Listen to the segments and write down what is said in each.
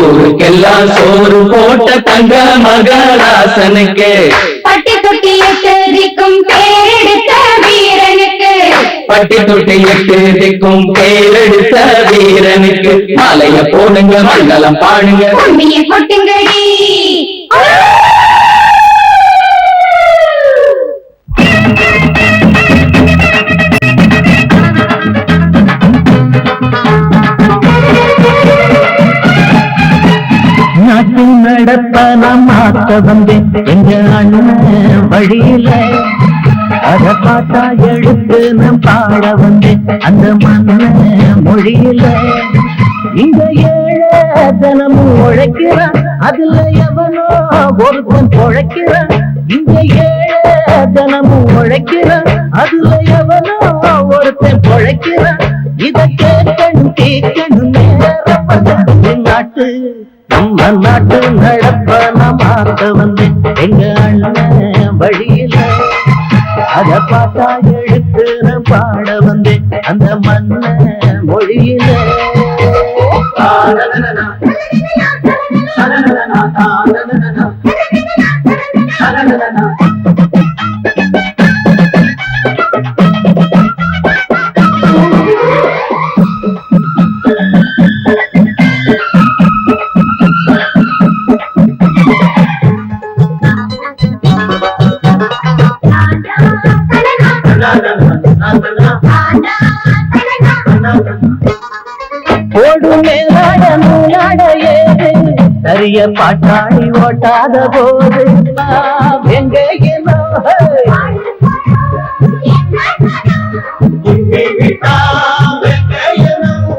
ஊருக்கெல்லாம் சோறு போட்ட தங்க மகராசனுக்கு பட்டி தொட்டி எட்டதிக்கும் பேரெடுத்த வீரனுக்கு பட்டி தொட்டி எட்டதிக்கும் பேரெடுத்த வீரனுக்கு மாலைய போடுங்க மங்களம் பாடுங்க உண்மைய கொட்டுங்கடி நாட்டு நடப்ப நான் மாத்த வந்தேன் எங்க அண்ணன் வழியில அத பார்த்தா எடுத்து நான் பாட வந்தேன் அந்த மண்ண மொழியில இங்க ஏழை தினமும் உழைக்கிறான் அதுல எவனோ ஒருத்தன் பொழைக்கிறான் இங்க ஏழை தினமும் உழைக்கிறான் அதுல எவனோ ஒருத்தன் பொழைக்கிறான் இத கேட்கணும் கேட்கணும் நேரம் வந்தது நாட்டு நம்ம நாட்டு நடப்ப நான் மாத்த வந்தேன் எங்க அண்ணன் வழியில அத பார்த்தா எடுத்து நான் பாட வந்தேன் அந்த மண்ண மொழியில ஓடு மேலாட நூலாட ஏது சரிய பாட்டாளி ஓட்டாத போது எங்க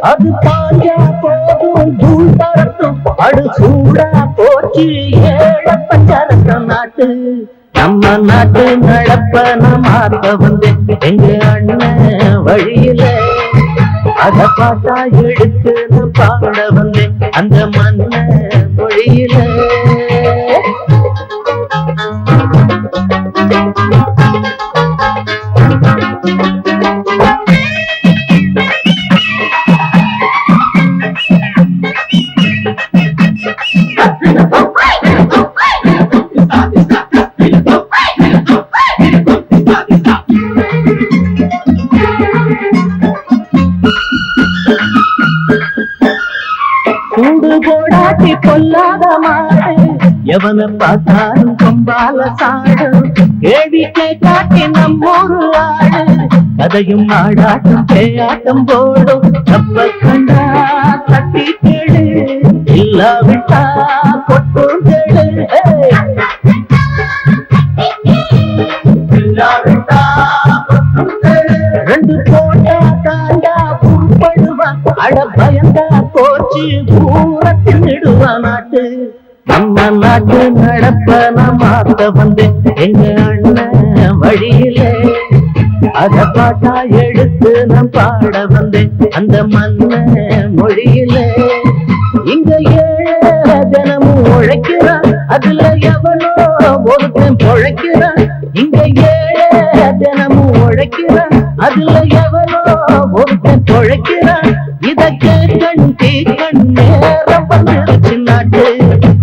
அது பாஞ்சா போதும் தூள் பறத்தும் அடு சூடா போச்சு ஏழ பஞ்சாரத்த நாட்டு நம்ம நாட்டு நடப்ப நான் மாத்த வந்தேன் எங்க அண்ணன் வழியில அத பார்த்தா எடுத்து நான் பாட வந்தேன் அந்த மண்ண மொழியில கூடு போடாட்டி பொல்லாத மாடு எவனை பார்த்தாலும் கொம்பால சாடு கேள்விக்கை காட்டி நம்மூரு ஆடு கதையும் ஆடாட்டும் பேயாட்டம் போடும் தப்ப கண்டா தட்டி கேடு இல்லாவிட்டா கொட்டும் கேடு ரெண்டு போட்டா தாண்டா புண்படுவான் அட பயந்தா போச்சு பூரத்தில் நிடுவா நாட்டு நம்ம நாட்டு நடப்ப நான் மாத்த வந்தேன் எங்க அண்ணன் வழியில அத பாட்டா எடுத்து நான் பாட வந்தேன் அந்த மண்ண மொழியில இங்க ஏழை தினமும் உழைக்கிறான் அதுல எவனோ ஒருத்தன் பொழைக்கிறான் இங்க ஏழை தினமும் உழைக்கிறான் அதுல எவனோ ஒருத்தன் பொழைக்கிறான் இத கேட்கணும் கேட்கணும் நேரம் வந்துருச்சு நாட்டு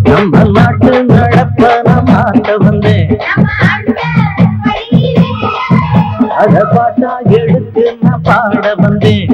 நம்ம நாட்டு நடப்ப நான் மாத்த வந்தேன் அத பாட்டா எடுத்து நான் பாட வந்தேன்